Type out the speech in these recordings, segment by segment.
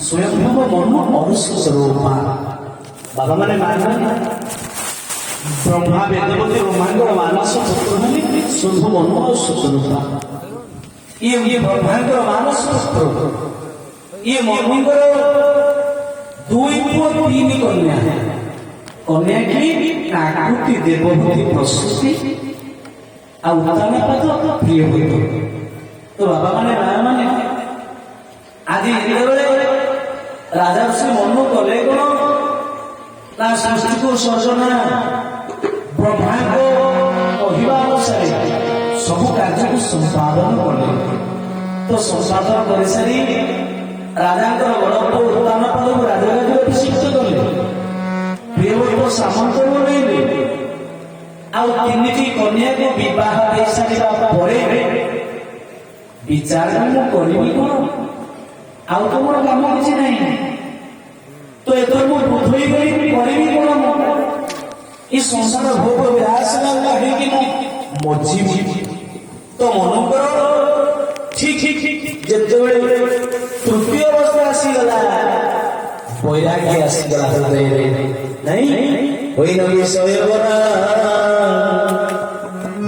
ସ୍ୱୟଂଭବ ମନୁ ଅରୁଷ ସ୍ୱରୂପା। ବାବା ମାନେ ବ୍ରହ୍ମା ବେଦବତୀ ବ୍ରହ୍ମାଙ୍କର ମାନସ ପୁତ୍ର ହେଲେ ଶୁଭ ମନୁ ଅରୁଷ ସ୍ୱରୂପା। ଇଏ ବ୍ରହ୍ମାଙ୍କର ମାନସ ପୁତ୍ର, ଇଏ ମନୁଙ୍କର 2 ପୁଅ 3 କନ୍ୟା। କନ୍ୟା କି କାକୁତି ଦେବଭୂତି ପ୍ରସୂତି ଆଉ ଉତ୍ତମପଦ ପ୍ରିୟଭୂତି। ତ ବାବା ମାନେ ଆଜି ଯେତେବେଳେ ରାଜର୍ଷି ମନୁ କଲେ କଣ ନା ସୃଷ୍ଟିକୁ ସର୍ଜନା ବ୍ରହ୍ମାଙ୍କ କହିବା ଅନୁସାରେ ସବୁ କାର୍ଯ୍ୟକୁ ସମ୍ପାଦନ କଲେ। ତ ସମ୍ପାଦନ କରିସାରି ରାଜାଙ୍କର ବଡ଼ ପୁଅ ଉତ୍ତମପଦକୁ ରାଜଗାଦିରେ ଅଭିଷିକ୍ତ କଲେ। ପ୍ରିୟଭୂତ ସାମନ୍ତ ବନେଇଲେ। ଆଉ 3ଟି କନ୍ୟାକୁ ବିବାହ ଦେଇ ସାରିବା ପରେ ବିଚାର ମୁଁ କରିବି କଣ? ଆଉ ତ ମୋର କାମ କିଛି ନାହିଁ। ତ ଏଥର ମୁଁ ପୃଥ୍ୱୀ କରିବି କଣ? ଏ ସଂସାର ଭୋଗ ବିଳାସ ହେଇକି ମଝିବି। ତ ମନଙ୍କର ଠିକ ଯେତେବେଳେ ତୃତୀୟ ଅବସ୍ଥା ଆସିଗଲା, ବୈରାଗ୍ୟ ଆସିଗଲା ହୃଦୟରେ। ନାଇଁ ହୋଇନ ବିଷୟବରା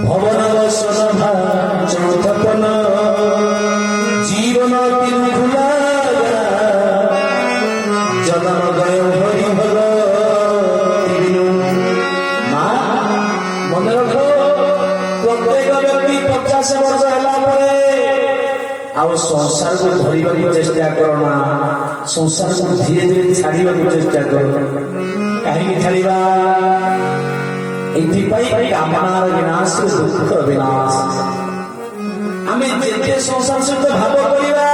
ଭବନ ବସନ ଚତପନ ଜୀବନ ତିରୁଖୁଲା ଜନମ ଗୟ ହରି ଭଲ। ମା ମନେ ରଖ, ପ୍ରତ୍ୟେକ ବ୍ୟକ୍ତି 50 ବର୍ଷ ହେଲା ପରେ ଆଉ ସଂସାରକୁ ଧରିବାକୁ ଚେଷ୍ଟା କର ନା, ସଂସାରକୁ ଧୀରେ ଧୀରେ ଛାଡ଼ିବାକୁ ଚେଷ୍ଟା କର। କାହିଁକି ଛାଡ଼ିବା? ଏଥିପାଇଁ କାମନାର ବିନାଶ ଦୁଃଖ ବିନାଶ। ଆମେ ଯେତେ ସଂସାର ସହିତ ଭାବ କରିବା,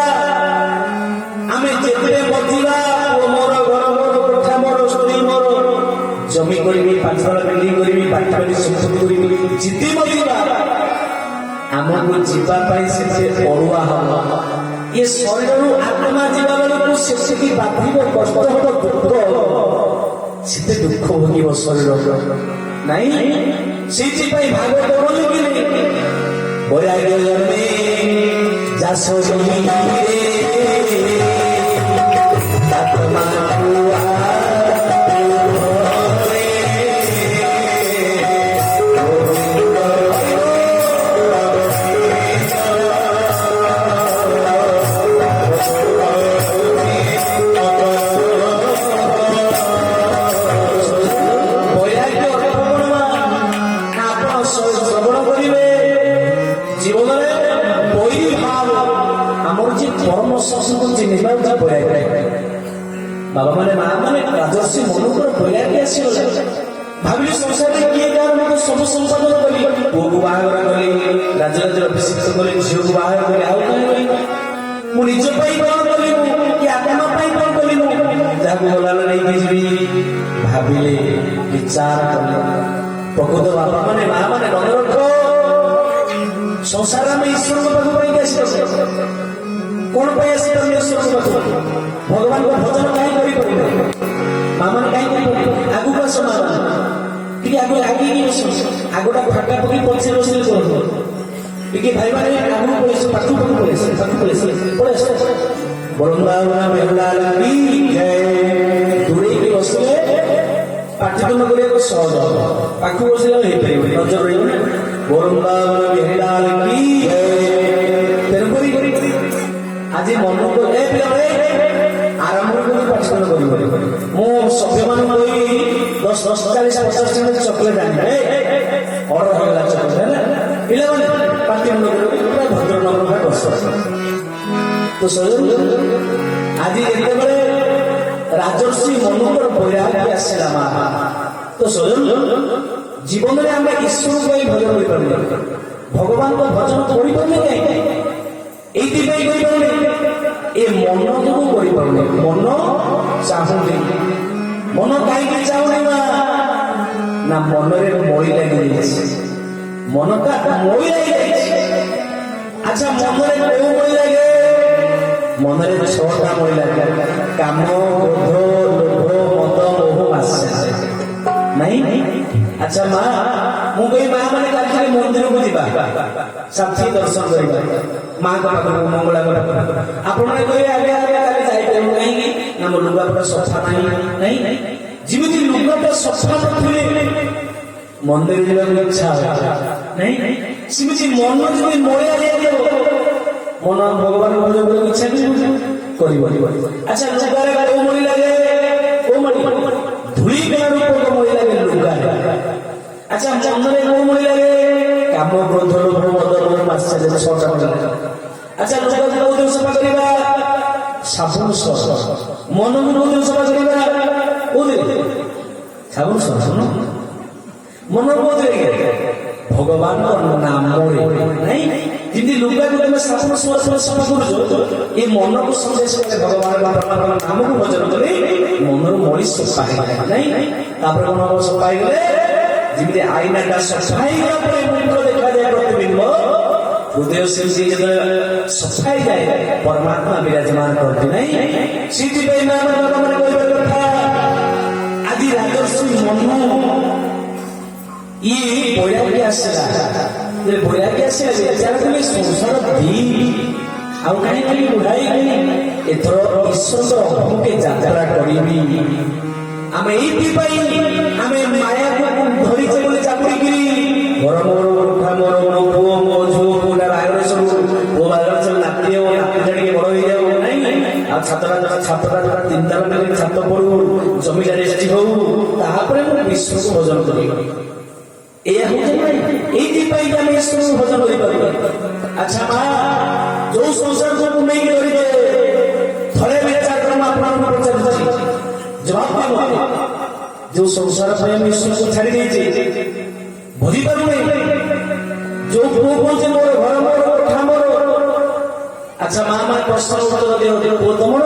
ଆମେ ଯେତେ ବଞ୍ଚିବା, ପୁଅ ମୋର, ଘର ମୋର, କୋଠା ମୋର, ସ୍ତ୍ରୀ ମୋର, ଜମି କରିବି, 5 ତଳ ବିଲ୍ଡିଂ କରିବି, ପାଠ ପଢ଼ି ସମ୍ପତ୍ତି କରିବି, ଯେତେ ବଞ୍ଚିବା ଆମକୁ ଯିବା ପାଇଁ ସେତେ ଅଡୁଆ ହବ। ଏ ଶରୀରରୁ ଆତ୍ମା ଯିବା ବେଳକୁ ସେତିକି ବାଧିବ, କଷ୍ଟ ହବ, ଦୁଃଖ ହବ, ସେତେ ଦୁଃଖ ଭୋଗିବ ଶରୀର। ନାଇଁ ସେଇଥିପାଇଁ ଭାଗବତ ବୋଲିକିରି ବୈରାଗ୍ୟ ଜନ୍ମେ ଚାଷ ଜମିରେ ବାବା ମାନେ ମା ମାନେ ରାଜର୍ଷି ମନୁଙ୍କର ବୈରାଗ୍ୟ ଆସିଗଲା। ଭାବିଲି ସଂସାରରେ କିଏ କାହାର ମତେ ସବୁ ସମ୍ପାଦନ କଲି, ପୁଅକୁ ବାହାଘର କଲି, ରାଜରାଜ୍ୟରେ ଅଭିଷିକ୍ତ କଲି, ଝିଅକୁ ବାହାଘର କଲି, ଆଉ କଣ କଲି? ମୁଁ ନିଜ ପାଇଁ କଣ କଲି? ମୁଁ କି ଆତ୍ମା ପାଇଁ କଣ କଲି? ମୁଁ ଯାହାକୁ ଗଲାବେଳେ ନେଇକି ଯିବି ଭାବିଲେ, ବିଚାର କଲେ। ପ୍ରକୃତ ବାବା ମାନେ ମା ମାନେ ମନେ ରଖ, ସଂସାର ଆମେ ଈଶ୍ୱରଙ୍କ ପାଖ ପାଇଁକି ଆସିବା। କଣ ପାଇଁ ଆସିପାରୁନି ଈଶ୍ୱରଙ୍କ ପାଖକୁ? ଭଗବାନଙ୍କ ଭଜନ କାହିଁ କରିପାରିବେ? ମା ମାନେ କାହିଁ କରିପାରିବେ? ଆଗକୁ ଆସ ମା ମାନେ, ଟିକେ ଆଗେଇକି ବସ। ଆଗଟା ଫାଙ୍କା ପକେଇ ପଛରେ ବସିଲେ କୁହନ୍ତୁ। ଟିକେ ଭାଇ ମାନେ ଆଗକୁ ପଳେଇ ଆସ, ପାଖକୁ ପଳେଇ ଆସ। ବୃନ୍ଦାବନ ବେହୁଲାଲ କି ଜୟ। ଦୂରେଇକି ବସିଲେ ପାଠିତୁଣ୍ଡ କରିବାକୁ ସହଜ ହବ, ପାଖକୁ ବସିଲେ ହେଇପାରିବନି, ନଜର ରହିବ ନା। ବୃନ୍ଦାବନ ବେହୁଲାଲ କି ଜୟ। ତେଣୁକରି ଆଜି ମନକୁ ଆରମ୍ଭ କରି ପାଠିତୁଣ୍ଡ କରିବ। ମୁଁ ସଭ୍ୟମାନଙ୍କୁ କହି 10, 40, 50 ଟଙ୍କା ଚକୋଲେଟ ଆଣିବେ, ଅର୍ଡର ହେଇଗଲା ଚକୋଲେଟ ହେଲା। ପିଲାମାନେ ପାଠିତୁଣ୍ଡ କରି ପୁରା ଭଦ୍ର ନମ୍ର ବସ। ତ ଆଜି ଯେତେବେଳେ ରାଜର୍ଷି ମନୁଙ୍କର ବୈରାଗ୍ୟ ଆସିଲା ମା, ତ ଜୀବନରେ ଆମେ ଈଶ୍ୱରଙ୍କୁ ପାଇଁ ଭଜନ କରିପାରୁନି, ଭଗବାନଙ୍କ ଭଜନ କରିପାରୁନି। କାହିଁକି? এইଥିପାଇଁ କରିପାରୁନି, ଏ ମନ ଯୋଗୁଁ କରିପାରୁନି। ମନ ଚାହୁଁନି। ମନ କାହିଁକି ଚାହୁଁନି ନା ମନରେ ମଳି ଲାଗିଯାଇଛି। ମନଟା ମଳି ଲାଗିଯାଇଛି। ଆଚ୍ଛା, ମନରେ କୋଉ ମଳି ଲାଗେ? ମନରେ 6ଟା ମଳି ଲାଗେ। କାମ, କ୍ରୋଧ, ଲୋଭ, ମଦ, ମୋହ, ମାତ୍ସର୍ଯ୍ୟ। ନାଇଁ? ଆଚ୍ଛା ମା, ମୁଁ କହି ମା ମାନେ କାଲି ମନ୍ଦିରକୁ ଯିବା, ସାକ୍ଷୀ ଦର୍ଶନ କରିବା, ମାଙ୍କ ପାଖକୁ, ମଙ୍ଗଳାଙ୍କ ପାଖକୁ। ଆପଣ କହିବେ ଆଗେ କାଲି ଯାଇପାରିବୁ। କାହିଁକି? ଆମ ଲୁଗାପଟା ସଫା ନାହିଁ ନାଇଁ ଯେମିତି ଲୁଗାଟା ସଫା ନଥିଲେ ମନ୍ଦିର ଯିବାକୁ ଇଚ୍ଛା ନାଇଁ ସେମିତି ମନ ଯଦି ମଳିଆ ହେଇଯିବ ମନ ଭଗବାନ ପୂଜା କରିବାକୁ ଇଚ୍ଛା କରିବ। ଆଚ୍ଛା ଲୁଗାରେ କୋଉ ମଳି ଲାଗେ କୋଉ ମଳି ଧୂଳି କଣା ରୂପକ ମଳି ଲାଗେ ଲୁଗାରେ। ଆଚ୍ଛା ମନରେ କୋଉ ମଳି ଲାଗେ କାମ କ୍ରୋଧ ଲୋଭ ମଦ ଲୋଭ ମାତ୍ସର୍ଯ୍ୟ ଛଅଟା ମଳି ଲାଗେ। ଆଚ୍ଛା ଲୁଗାକୁ କୋଉଦିନ ସଫା କରିବା ସାବୁନ ସହ ମନକୁ କୋଉଦିନ ସଫା କରିବା କୋଉଦିନ ସାବୁନ ସହ ମନ କୋଉଥିରେ ଭଗବାନଙ୍କ ନାମରେ ନାଇଁ ଯେମିତି ଲୁଗାକୁ ତମେ ସାବୁନ ସଫା କରୁଛ ଏ ମନକୁ ସନ୍ଦେଶ କଲେ ଭଗବାନଙ୍କ ନାମକୁ ଭଜନ କଲେ ମନରୁ ମଳି ସଫା ହେଇଗଲା ନାଇଁ ତାପରେ ମନ ସଫା ହେଇଗଲେ ଯେମିତି ଆଇନାଟା ସଫା ହେଇଗଲା ପରେ ମୁଣ୍ଡ ଦେଖାଯାଏ ପ୍ରତିବିମ୍ବ ହୃଦୟ ସେମିତି ଯେତେବେଳେ ସଫା ହେଇଯାଏ ପରମାତ୍ମା ବିରାଜମାନ କରନ୍ତି ନାଇଁ ସେଥିପାଇଁ ମାନେ କହିବା କଥା ଆଜି ରାଜର୍ଷି ମନୁ ଇଏ ବୈରାଗ୍ୟ ଆସିଲା ବୈରାଗ୍ୟ ଆସିଲା ବିଚାର କଲେ ସଂସାର ଦି ଆଉ କାହିଁକି ବୁଢାଇ ଏଥର ଈଶ୍ୱରଙ୍କ ଅଭିମୁଖେ ଯାତ୍ରା କରିବି ଆମେ ଏଇଥିପାଇଁ ଆମେ ମାୟାକୁ ଧରିଛେ ବୋଲି ଚାପୁଡ଼ିକିରି ଘର ମୋର ଉଠା ମୋର ମୋ ପୁଅ ମୋ ଝିଅ ପୁଅଟା ବାହାଘର ସବୁ ପୁଅ ବାହାଘର ସବୁ ନାତି ହବ ନାତି ଜାଣିକି ବଡ ହେଇଯାଉ ନାଇଁ ଆଉ ଛାତଟା ତିନିଟା ଛାତ ପଡୁ ଜମିଟା ରେଷ୍ଟି ହଉ ତାପରେ ମୁଁ ବିଶ୍ୱକୁ ଭଜନ କରିବି ଏଇଆ ହଉଛି ଏଇଥିପାଇଁ ଆମେ ଈଶ୍ୱରକୁ ଭଜନ କରିପାରିବା। ଆଚ୍ଛା ମା ଯୋଉ ସଂସାରକୁ ନେଇକି ଧରିଛେ ଥରେ ବିଚାର ମୁଁ ଆପଣଙ୍କୁ ପଚାରୁଛି ଜବାବ ଦେବ ଯୋଉ ସଂସାର ପାଇଁ ଆମେ ଈଶ୍ୱରକୁ ଛାଡି ଦେଇଛେ ବୁଝିପାରୁନି ଯୋଉ ପୁଅ କହୁଛେ ମୋର ଘର ମୋର କୋଠା ମୋର ଆଚ୍ଛା ମା ପ୍ରଶ୍ନ ଉତ୍ତର ଦିଅ ପୁଅ ତମର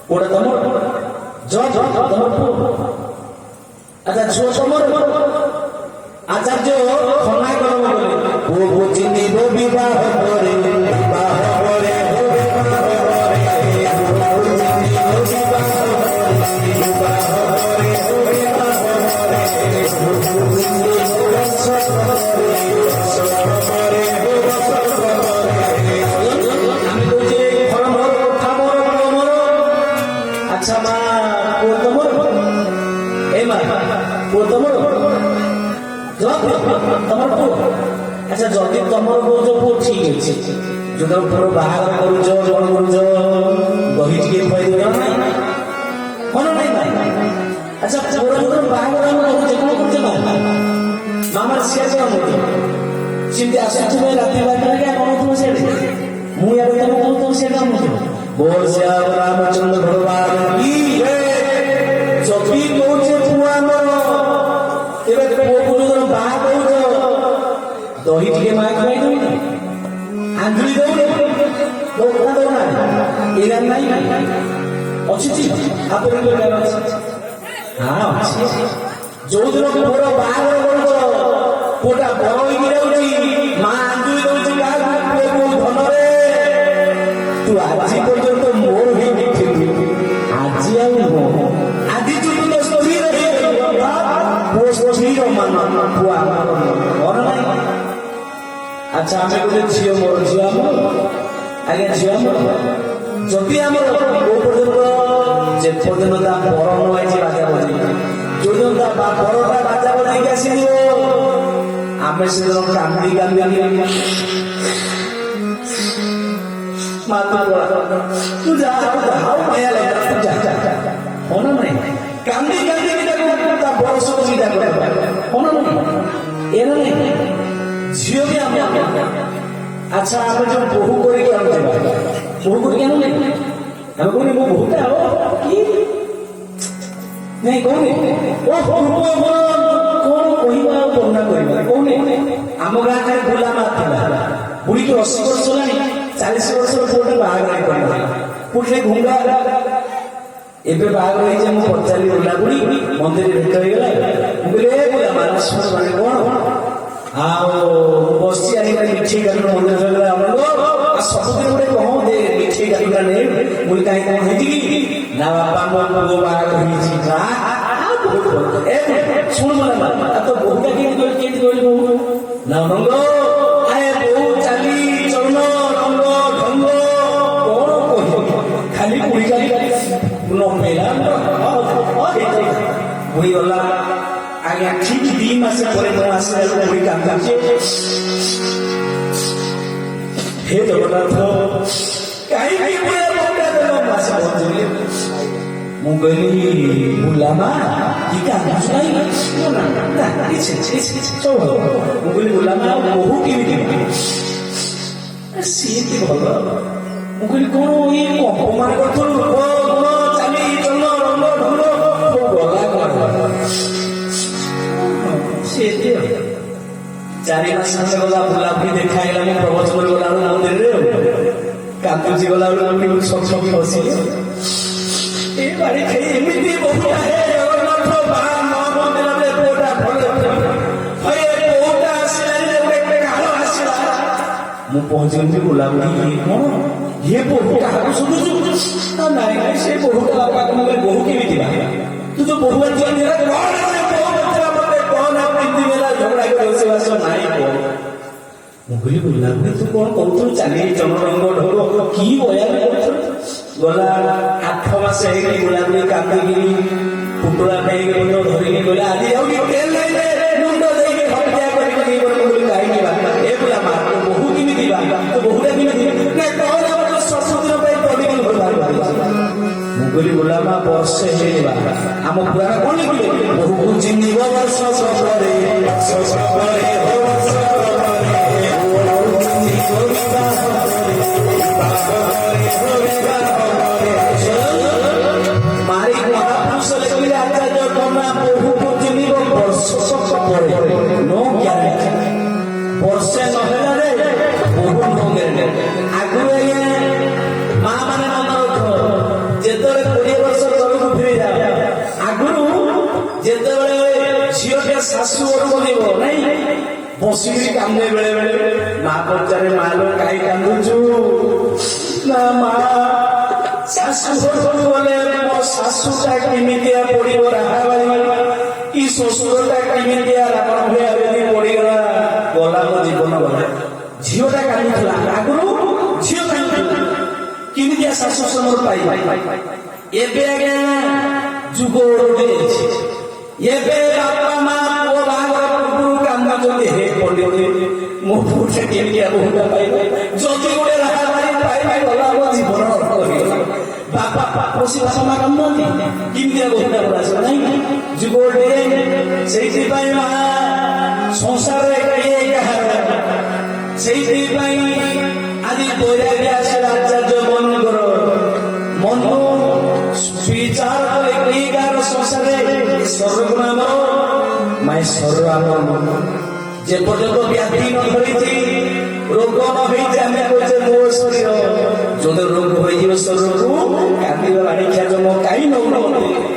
କୋଉଟା ତମର ତମର ପୁଅ ଆଚ୍ଛା ଝିଅ ତମର ଆଚାର୍ଯ୍ୟ ଖନା କର୍ମ କଲେ ପୁଅକୁ ଚିହ୍ନିବ ବିବାହ ପରେ আমি বলছি ঘর মোর কোঠা মোর মোর আচ্ছা মা পুଅ ତମର এই মা পুଅ ତମର ତମର ପୁଅ ଆଚ୍ଛା ଯଦି ତମର କହୁଛ ପୁଅ ଠିକ ଅଛି ଯେତେବେଳେ ପୁଅ ବାହାଘର କରୁଛ କଣ କରୁଛ ଦହି ଟିକେ ଖୁଆଇଦେବ ନାଇଁ ମନ ନାଇଁ ଆଚ୍ଛା ପୁଅର ବାହାଘର ଆମେ କରୁଛେ କଣ କରୁଛେ ମାମାର ସିଏ କଣ କରୁଛ ସେମିତି ଆସୁଥିବେ ରାତି ବାରଟାରେ କଣ ହଉଥିବ ସେଠି ମୁଁ ଏବେ ତମେ କହୁଥିବ ସେ କାମ ବୋଲ ଶ୍ୟାମ ରାମଚନ୍ଦ୍ର ଭଗବାନ କି ଯଦି କହୁଛେ ପୁଅ ଆମର ଏବେ ପୁଅକୁ ଯୋଉ ବାହା କହୁଛ ଦହି ଟିକେ ମା ଖୁଆଇ ଦଉନି ଆଞ୍ଜୁଳି ଦଉନି ଦଉନା ଏଇରା ନାଇଁ ଅଛି ଆପଣଙ୍କ ଅଛି ହଁ ଅଛି ଯୋଉଦିନ ପୁଅର ବାହାଘର କରୁଛ ପୁଅଟା ବଡ ହେଇକି ଯାଉଛି ମା ଆଞ୍ଜୁଳି ଦଉଛି କାହାକୁ ପୁଅକୁ ଧନରେ ତୁ ଆଜି ପର୍ଯ୍ୟନ୍ତ ମୋର ହେଇଥିଲୁ ଆଜି ଆଉ ନୁହଁ ଆଜି ତୁ ତ ସ୍ଥିର ପୁଅ ସ୍ଥିର ମାନ ପୁଅ ମନ ନାହିଁ ଆଚ୍ଛା ଆମେ ଗୋଟେ ଝିଅ ମୋର ଝିଅ ଆମର ଆଜ୍ଞା ଝିଅ ଆମର ଯଦି ଆମର କୋଉ ପର୍ଯ୍ୟନ୍ତ ଯେ ପର୍ଯ୍ୟନ୍ତ ତା ବର ନ ହେଇଛି ବାଜା ବଜେଇକି ଯୋଉଦିନ ତା ବରଟା ବାଜା ବଜେଇକି ଆସିଯିବ ଆମେ ସେଦିନ କାନ୍ଦି ତୁ ଯା ଆଉ ମାୟା ଲାଗିଲା ତୁ ଯା ହନ ନାହିଁ କାନ୍ଦି ତା ବରଷକୁ ବିଦା କରିବା ହନ ନାହିଁ ଏରା ନାହିଁ ଝିଅ ବି ଆମେ ଆଚ୍ଛା ଆମେ ଯୋଉ ବୋହୂ କରିକି ଆଣୁଥିବା ବୋହୂ କରିକି ଆଣୁ ନାହିଁ ଆମେ କହୁନି ମୋ ବୋହୂଟା ହବ କି ନାଇଁ କହୁନି ଓ କଣ କହିବା ଆଉ ବର୍ଣ୍ଣନା କରିବା କହୁନି ଆମ ଗାଁ ଖାଲି ବୁଲା ମାରିଥିଲା ବୁଢୀକି 80 ବର୍ଷ ହେଲାଣି 40 ବର୍ଷର ପୁଅଟେ ବାହାଘର କରିଥିଲା ପୁଣି ଘୁଙ୍ଗା ଏବେ ବାହାଘର ହେଇଛି ମୁଁ ପଚାରିଲି ବୁଲା ବୁଢୀ ମନ୍ଦିରରେ ଭେଟ ହେଇଗଲା ମୁଁ କହିଲି ବୁଲା ମାନସ ମାନେ କଣ ଆଉ ବସି ଆଣିବା ମିଠେଇ କାଟୁନ ମନ୍ଦିର ସରିଲା ଆମର ସବୁଦିନ ଗୋଟେ କହ ଦେ ମିଠେଇ କାଟୁନା ନେ ମୁଁ କାହିଁ କଣ ହେଇଛି କି ନା ବାପା ମୋ ପୁଅ ବାହାଘର ହେଇଛି ଶୁଣ ମା ତ ବୋହୁଟା କେମିତି କହିଲି ବୋହୁ ନା ରଙ୍ଗ ଆରେ ବୋହୁ ଚାଲି ଚଳନ ରଙ୍ଗ ଢଙ୍ଗ କଣ କହିବ ଖାଲି ପୁରୀ ଚାଲି ନପେଇଲା ବୁଇ ଗଲା ଆଜ୍ଞା ଠିକ 2 ମାସ ପରେ ମୁଁ ଆସିଲା ବୁଇ କାନ୍ଦୁଛି ହେ ଜଗନ୍ନାଥ କାହିଁକି ବୁଢ଼ା ବୋଉଟା ଦେଲ ମାସ ପହଞ୍ଚିଲେ ମୁଁ କହିଲି ବୁଲାମା କି କାନ୍ଦୁଛୁ ମୁଁ କହିଲି ବୁଲାମା ବହୁ କେମିତି ସିଏ କି ଭଲ ମୁଁ କହିଲି କଣ ଇଏ ଅପମାନ କରୁଥିଲୁ ଚାଲି ଚଲ ରଙ୍ଗ ଢଙ୍ଗ ଗଲା ସିଏ 4 ମାସ ଗଲା ବୁଲାବୁଲି ଦେଖା ହେଇଗଲା ମୁଁ ପ୍ରବଚନ ଗଲା ମନ୍ଦିରରେ କାନ୍ଦୁଛି ଗଲା ବେଳକୁ ସବ ବସିଲେ ଏ ବାড়ি ଖାଇ ଏମିତି ବହୁଟା ହେ ଜଗନ୍ନାଥ ବାହା ନ ମନ୍ଦିରରେ ପୁଅଟା ଭଲ ପୁଅଟା ଆସିଲା ଗୋଟେ କାଳ ଆସିଲା ମୁଁ ପହଞ୍ଚିଲି ବୁଲାବୁଲି ଇଏ କଣ ଇଏ ବୋହୁ କାହାକୁ ଶୁଣୁଛୁ ନାଇଁ ନାଇଁ ସେ ବୋହୁଟା ବାପା କଣ ବୋହୁ କେମିତି ତୁ ତ ବୋହୁ ଆଜି ଝଗଡ଼ା କରି ରୋଷେଇବାସ ନାହିଁ ମୁଁ କହିଲି ବୁଲାବୁଲି ତୁ କଣ କହୁଥିଲୁ ଚାଲି ଚମରଙ୍ଗ ଢୋଲ କି ବୟାନ କରୁଥିଲୁ ଗଲା 8 ମାସ ହେଇକି ବୁଲାବୁଲି କାନ୍ଦିକି ପୁଟୁଳା ନେଇକି ଧରିକି ଗଲା ଆଜି ଆଉ ମୁଣ୍ଡ ଦେଇକି ହତ୍ୟା କରିକି କାହିଁକି ଏ ବୁଲା ମା ବୋହୁ କେମିତି ତୁ ବୋହୁଟା କେମିତି ସବୁଦିନ ପାଇଁ ପଡ଼ିକି ମୁଁ କହିଲି ବୁଲା ମା ବର୍ଷେ ହେଇଯିବା ଆମ ପୁରାଣ କଣ ବୋହୁକୁ ଚିହ୍ନିବ ବର୍ଷ ସବରେ મારી મહાપુરુષ લખી આચાર્ય કમા બોહુ પૂજની વર્ષ પડે નો ગ્યારંટી વર્ષે નહેલા રે બોહુ નો ગ્યારંટી આગુ મા ମାନେ ମନ ଯେତେବେଳେ 20 ବର୍ଷ ତଳକୁ ଫେରି ଯାଅ ଆଗରୁ ଯେତେବେଳେ ଝିଅଟେ ଶାଶୁ ଘରକୁ ଯିବ ନାଇଁ ବସିକି କାନ୍ଦେ ବେଳେ ବେଳେ ମା ପଚାରେ ମା ଲୋ କାହିଁ କାନ୍ଦୁଛୁ ନା ମା ଶାଶୁ ଘରକୁ ଗଲେ ମୋ ଶାଶୁଟା କେମିତିଆ ପଡିବ ରାହାବାଳି କି ଶ୍ୱଶୁରଟା କେମିତିଆ ରାବଣ ଭଳିଆ ବେଦି ପଡିଗଲା ଗଲା ମୋ ଜୀବନ ଗଲା ଝିଅଟା କାନ୍ଦୁଥିଲା ଆଗରୁ ଝିଅ କାନ୍ଦୁଥିଲା କେମିତିଆ ଶାଶୁ ସମର ପାଇ ଏବେ ଆଜ୍ଞା ଯୁଗ ଯାଇଛି ଏବେ ବାପା ମା ପୁଅ ବାହାଘର ପୂର୍ବରୁ କାନ୍ଦୁଛନ୍ତି ହେ ପଡିବ ମୋ ପୁଅଟା କେମିତିଆ ବୋହୁଟା ପାଇବ ଯଦି ଗୋଟେ ରାହାବାଳି ପାଇବ ଗଲା ମୋ ଜୀବନ ବାପା ପୋଷି ବାପା ମା କାନ୍ଦନ୍ତି କେମିତିଆ ବୋହୁଟା ପଡାସିବ ନାଇଁ ଯୁଗ ସେଇଥିପାଇଁ ମା ସଂସାରରେ ସେଇଥିପାଇଁ ଆଜି ବୈରାଗ୍ୟ ଆସିଲା ଆଚାର୍ଯ୍ୟ ମନଙ୍କର ମନ ବିଚାର କଲେ କେହି କାହାର ସଂସାରରେ ସ୍ୱର୍ଗ ନାମ ମାଈଶ୍ୱର ଆମ ଯେ ପର୍ଯ୍ୟନ୍ତ ବ୍ୟାଧି ନ ଧରିଛି ରୋଗ ନ ହେଇଛି ଆମେ କହୁଛେ ମୋ ଶରୀର ଯଦି ରୋଗ ହୋଇଯିବ ଶରୀରକୁ କାନ୍ଦିବା ବାଣିକ୍ଷା ଜମ କାହିଁ ନଉନ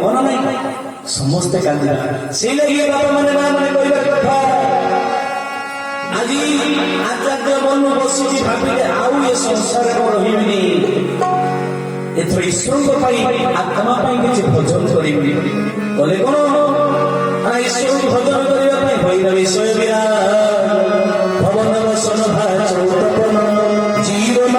ମନ ନାହିଁ ସମସ୍ତେ କାନ୍ଦିବା ସେଇ ଲାଗି ବାପା ମାନେ ମା ମାନେ କହିବା କଥା ଆଜି ଆଚାର୍ଯ୍ୟ ମନ ବସିଛି ଭାବିଲେ ଆଉ ଏ ସଂସାରରେ ରହିବିନି ଏଥର ଈଶ୍ୱରଙ୍କ ପାଇଁ ଆତ୍ମା ପାଇଁ କିଛି ଭୋଜନ କରିବି କଲେ କଣ ଈଶ୍ୱରଙ୍କୁ ଭୋଜନ କରିବା ପାଇଁ ଭୈରବ ବିଷୟ ଭବନ ବସନ ଚୌତପନ ଜୀବନ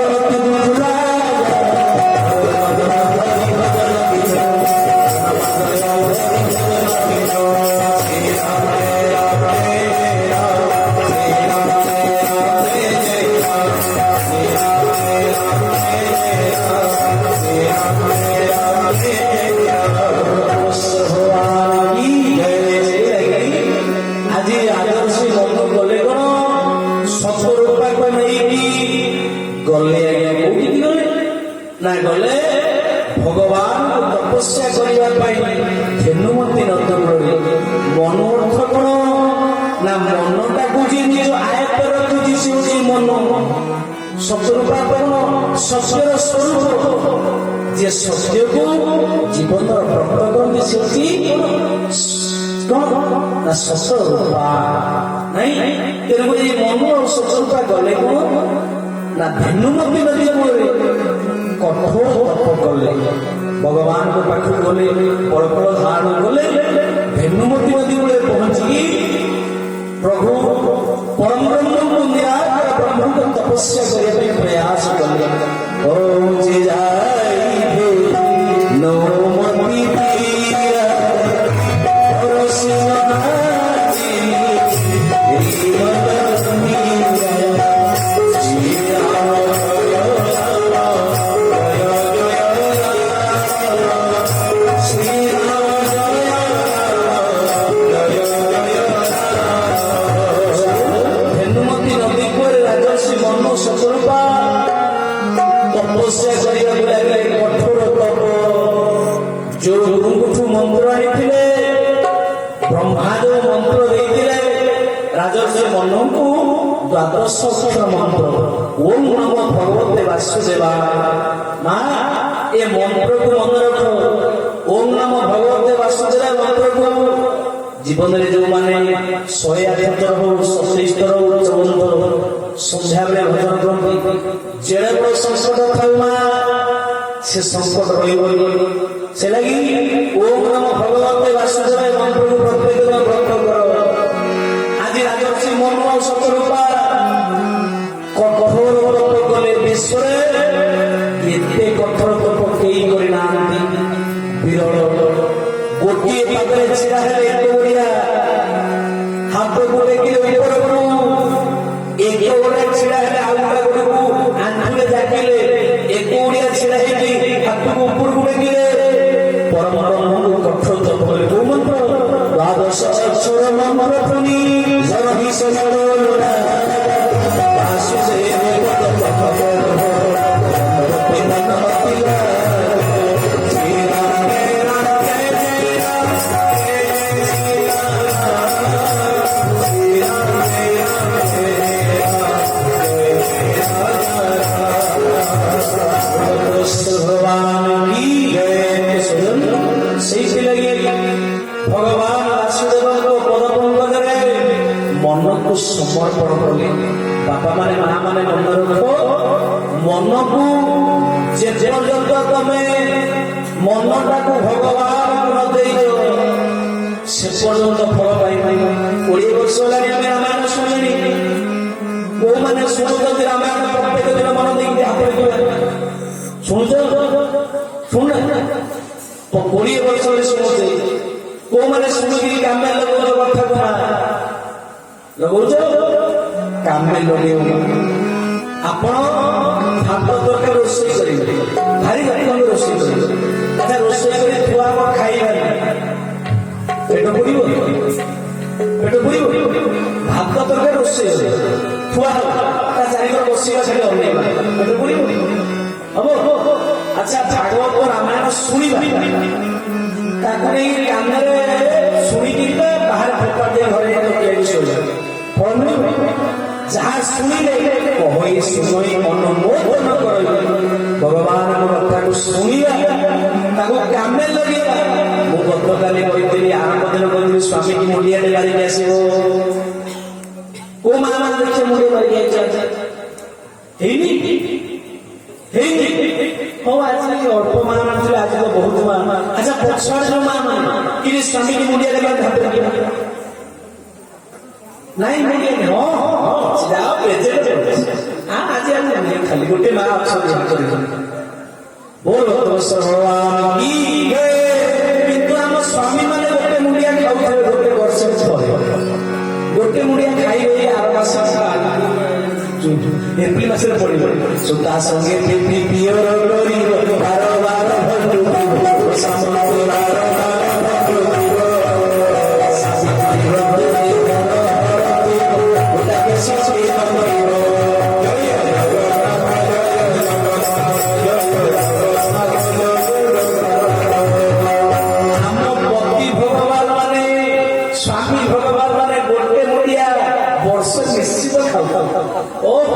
ଗଲେ ଭଗବାନ ତପସ୍ୟା କରିବା ପାଇଁ ଧେନୁମତି ନନ୍ଦପୁରରେ ମନ ଅର୍ଥ କଣ ନା ମନଟାକୁ ଯିଏ ନିଜ ଆୟତ୍ତ ରଖୁଛି ସେ ହଉଛି ମନ ସତ୍ୟରୂପା କଣ ସତ୍ୟର ସ୍ୱରୂପ ଯେ ସତ୍ୟକୁ ଜୀବନର ପ୍ରକଟ କରନ୍ତି ସେ ହଉଛି କଣ ନା ସତ୍ୟରୂପା ନାଇଁ ତେଣୁକରି ମନ ଆଉ ସତ୍ୟରୂପା ଗଲେ କଣ ନା ଧେନୁମତି ନଦୀ କୂଳରେ କଠୋର ତପ କଲେ ଭଗବାନଙ୍କ ପାଖକୁ ଗଲେ ପଳପଳ ଧାରଣ କଲେ ଧେନୁମତି ନଦୀ କୂଳେ ପହଞ୍ଚିକି ପ୍ରଭୁ ପରମ ବ୍ରହ୍ମଙ୍କୁ ନିରାକାର ବ୍ରହ୍ମଙ୍କ ତପସ୍ୟା କରିବା ପାଇଁ ପ୍ରୟାସ କଲେ ପହଞ୍ଚି ଯାଇ দ্বাদশ অক্ষর মন্ত্র ওম নমো ভগবতে বাসুদেবায়। মা এ মন্ত্রକୁ মনে ରଖ। ଓମ୍ ନମୋ ଭଗବତେ ବାସୁଦେବାୟ ମନ୍ତ୍ରକୁ ଜୀବନରେ ଯୋଉମାନେ 108 ଥର ହଉ 27 ଥର ହଉ 54 ଥର ହଉ ସନ୍ଧ୍ୟାବେଳେ ଭଜନ କରନ୍ତି, ଯେଡ଼େ ବଡ଼ ସଂକଟ ଥାଉ ମା ସେ ସଂକଟ ରହିବନି। ସେ ଲାଗି ଓମ୍ ନମୋ ଭଗବତେ ବାସୁଦେବାୟ ମନ୍ତ୍ରକୁ ପ୍ରତ୍ୟେକ ଦିନ ବ୍ରତ କର। ଆଜି ରାଜର୍ଷି ମନୁ ଆଉ ଶତରୂପା କଠୋର ତପ କଲେ ବିଶ୍ୱରେ ଏତେ କଠୋର ତପ କେହି କରିନାହାନ୍ତି, ବିରଳ। ଗୋଟିଏ ପାଦରେ ଛିଡ଼ା ହେଲେ ଏତେ ବଢିଆ, ହାତକୁ ଟେକିଲେ ଉପରକୁ, ଏକ ଗୋଡ଼େ ଛିଡ଼ା ହେଲେ ଆଉ ଗୋଟା ଗୋଡ଼କୁ ଆଣ୍ଠୁରେ ଜାକିଲେ, ଏକ ଓଡିଆ ଛିଡ଼ା ହେଇକି ହାତକୁ ଉପରକୁ ଟେକିଲେ ପରମ ବ୍ରହ୍ମକୁ କଠୋର ତପ କଲେ। କୋଉ ମନ୍ତ୍ର? ଦ୍ୱାଦଶ ଅକ୍ଷର ମନ୍ତ୍ର ପୁଣି ଜନହି ସନଲୋନା ବାସୁଦେବ ଭଗବାନ ବାସୁଦେବଙ୍କ ପଦପଙ୍କଜରେ ମନକୁ ସମର୍ପଣ କଲେ। ବାପା ମାନେ ମା ମାନେ ମନେ ରଖ, ମନକୁ ଯେ ପର୍ଯ୍ୟନ୍ତ ତମେ ମନଟାକୁ ଭଗବାନକୁ ନ ଦେଇଛ ସେ ପର୍ଯ୍ୟନ୍ତ ଫଳ ପାଇପାରିବ। 20 ବର୍ଷ ହେଲାଣି ଆମେ ରାମାୟଣ ଶୁଣିଣି। କୋଉମାନେ ଶୁଣୁଛନ୍ତି ରାମାୟଣ ପ୍ରତ୍ୟେକ ଦିନ ମନ ଦେଇକି ହାତରେ ଶୁଣୁଛ? ଶୁଣୁନ, 20 ବର୍ଷରେ ଶୁଣୁଛେ। କୋଉମାନେ ଶୁଣିକିରି କାମେ ଲଗଉଛ କଥାକୁ ମା ଲଗଉଛ? କାମେ ଲଗେଇବ। ଆପଣ ଭାତ ତରକାରୀ ରୋଷେଇ କରିବେ, ଭାରି ଯତ୍ନ ରୋଷେଇ କରିବେ। ଆଚ୍ଛା, ରୋଷେଇ କରି ଥୁଆ ହବ ଖାଇବାରେ, ପେଟ ପୁରିବ? ପେଟ ପୁରିବ? ଭାତ ତରକାରୀ ରୋଷେଇ କରିବେ, ଥୁଆ ହବ, ତା ଚାରିକର ବସିବା, ସେଠି ଅନେଇବା, ପେଟ ପୁରିବ? ହବ? ଆଚ୍ଛା, ଭାଗବତ ରାମାୟଣ ଶୁଣିବା, ତାକୁ ନେଇ କାନରେ ଶୁଣିକି ତ ବାହାରେ ଫୋପା ଦିଆ, ଘରେ ତିଆରି ଶୋଇଲା ଫଳ ମିଳିବ? ଯାହା ଶୁଣିଲେ କହଇ ଶୁଣଇ ଅନୁମୋଦନ କର। ଭଗବାନଙ୍କ କଥାକୁ ଶୁଣିବା, ତାକୁ କାମେ ଲଗେଇବା। ମୁଁ ଗତକାଲି କହିଥିଲି, ଆରମ୍ଭ ଦିନ କହିଥିଲି ସ୍ୱାମୀକି ମୁଣ୍ଡିଆଟେ ମାରିକି ଆସିବ। କୋଉ ମା ମାନେ ଦେଖେ ମୁଣ୍ଡିଆ ମାରିକି ଆସିଛ? ହେଇନି ହେଇନି? ହଉ, ଆଜି ଅଳ୍ପ ମା ମାନେ ଥିଲେ, ଆଜି ତ ବହୁତ ମା। ଆଚ୍ଛା, ପଛରେ ଯୋଉ ମା ମାନେ କି ସ୍ୱାମୀକି ମୁଣ୍ଡିଆ ଦେବା ଭାବରେ ନାଇଁ ମୁଣ୍ଡିଆ ଆଜି ଆମେ ଖାଲି ଗୋଟେ ମା ଅଛନ୍ତି। କିନ୍ତୁ ଆମ ସ୍ୱାମୀ ମାନେ ଗୋଟେ ମୁଣ୍ଡିଆ ଖାଉଥିଲେ ଗୋଟେ ବର୍ଷ ପରେ, ଗୋଟେ ମୁଣ୍ଡିଆ ଖାଇବେ ଆର ମାସ ଏପ୍ରିଲ ମାସରେ ପଡିବ। ତା ସଙ୍ଗେ ପିଓର କରିବ ବାରବାର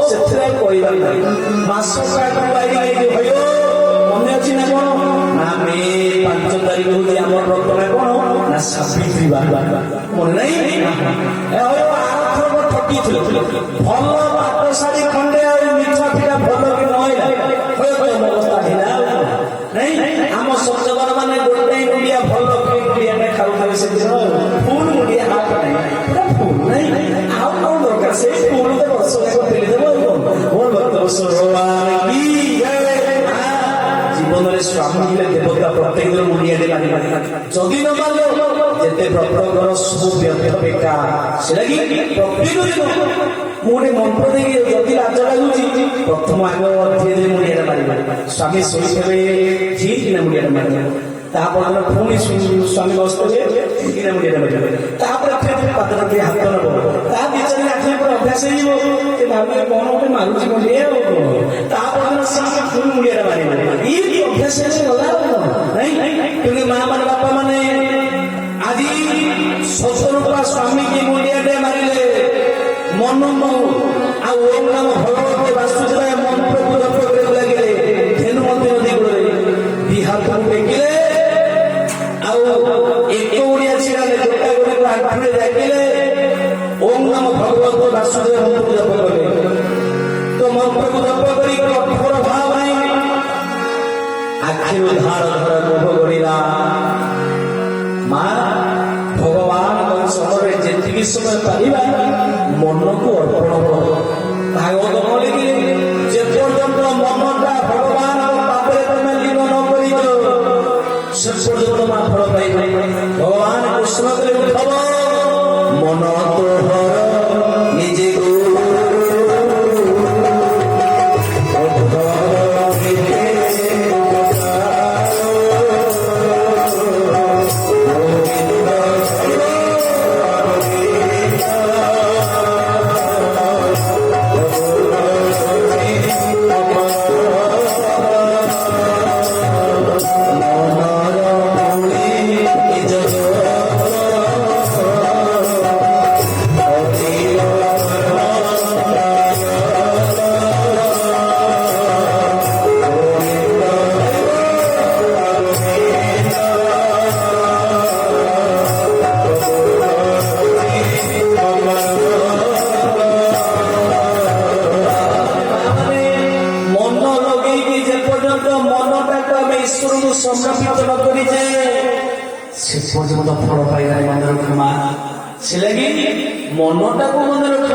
ସେଥିରେ କହିବା ମାସ ମନେ ଅଛି ନା କଣ? ନା ମେ 5 ତାରିଖ ହଉଛି ଆମର ବ୍ରତ ନା କଣ? ନା ସାବିତ୍ରୀ ମନେ ନାହିଁ? ଆରଥରକ ଠକିଥିଲେ। ଭଲ ପାଟ ଶାଢୀ ଖଣ୍ଡେ ଆଉ ମିଠା ପିଠା ଭଲ କି ନହେଲା ଅବସ୍ଥା ହେଲା ନାଇଁ। ଆମ ସତ୍ୟବାର ମାନେ ଗୋଟେ ମୁଣ୍ଡିଆ ଭଲ ମୁଣ୍ଡିଆଟା ଖାଉଥିଲେ ସେଦିନ, ଫୁଲ ମୁଣ୍ଡିଆ ହାତ ନାହିଁ, ପୁରା ଫୁଲ ନାହିଁ। ଆଉ କଣ ଦରକାର? ସେଇ ଫୁଲ ତ ବର୍ଷ ଯାକ ଫେରିଦେବ। ଜୀବନରେ ସ୍ୱାମୀ ହେଲେ ଦେବତା, ପ୍ରତ୍ୟେକ ଦିନ ମୁଣ୍ଡିଆଟେ ମାରିବା। ଯଦି ନ ମାରିବ ଯେତେ ବ୍ରତ କର ସବୁ ବ୍ୟର୍ଥ ବେକାର। ସେଟାକି ପ୍ରତ୍ୟେକ ଦିନ ମୁଁ ଗୋଟେ ମନ୍ତ୍ର ଦେଇକି, ଯଦି ଲାଜ ଲାଗୁଛି ପ୍ରଥମ ଆଗ ଧୀରେ ଧୀରେ ମୁଣ୍ଡିଆଟା ମାରିବା। ସ୍ୱାମୀ ଶୋଇଥିବେ ଠିକ୍ କିନା ମୁଣ୍ଡିଆଟା ମାରିବା। ତାପରେ ପୁଣି ସ୍ୱାମୀ ବସିଥିବେ ଠିକ୍ କିନା ମୁଣ୍ଡିଆଟା ମାରିବା। ତାପରେ ପାଦରେ ଟିକେ ହାତ ନବ। ତା 2-4 ଦିନ ପରେ ଅଭ୍ୟାସ ହେଇଯିବ। ଭାବିବେ କଣ ଗୋଟେ ମାରୁଛି ମୁଣ୍ଡିଆ ଆଉ କଣ। ତାପରେ ସେମାନେ ପୁଣି ମୁଣ୍ଡିଆଟା ମାରିବା। ଇଏ ଅଭ୍ୟାସ ଗଲା ଆଉ କଣ ନାଇଁ। କିନ୍ତୁ ମା ମାନେ ବାପା ମାନେ ଆଜି ସତରୂପା ସ୍ୱାମୀକି ମୁଣ୍ଡିଆଟେ ମାରିଲେ ମନକୁ ଆଉ ଠାକୁରଙ୍କୁ ଦେଖିଲେ ଆଉ ଏକ ଓଡିଆ ଛିଡାଲେ ଗୋଟା ଗୋଟାକୁ ଆଣ୍ଠୁରେ ଡାକିଲେ ଓಂ ନମ ଭଗବତ ବାସୁଦେବ ମନ୍ତ୍ରକୁ ଜପ କଲେ। ତ ମନ୍ତ୍ରକୁ ଜପ କରି କଠୋର ଭାବ ନାହିଁ ଆଖିରୁ ଧାର ଧାର ଲୋଭ ଗଡ଼ିଲା। ମା ଭଗବାନଙ୍କ ସମୟରେ ଯେତିକି ସମୟ ପାରିବା ମନକୁ ଅର୍ପଣ କର। ଭାଗବତ ବୋଲିକି ଯେପର୍ଯ୍ୟନ୍ତ ମନଟା ଭଗବାନଙ୍କ ପାଖରେ ତମେ ଲୀନ ନ କରିଛ ସେ ପର୍ଯ୍ୟନ୍ତ ମା ଫଳ ପାଇବ। ଭଗବାନ କୃଷ୍ଣ କରି ଉଠବ ମନ ତୋହର ନିଜେ ସମର୍ପିତ ନ କରିଛେ ସେ ପର୍ଯ୍ୟନ୍ତ ଫଳ ପାଇବାରେ ମନେ ରଖ। ମା ସେ ଲାଗି ମନଟାକୁ ମନେ ରଖ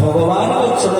ଭଗବାନଙ୍କ ଚରଣ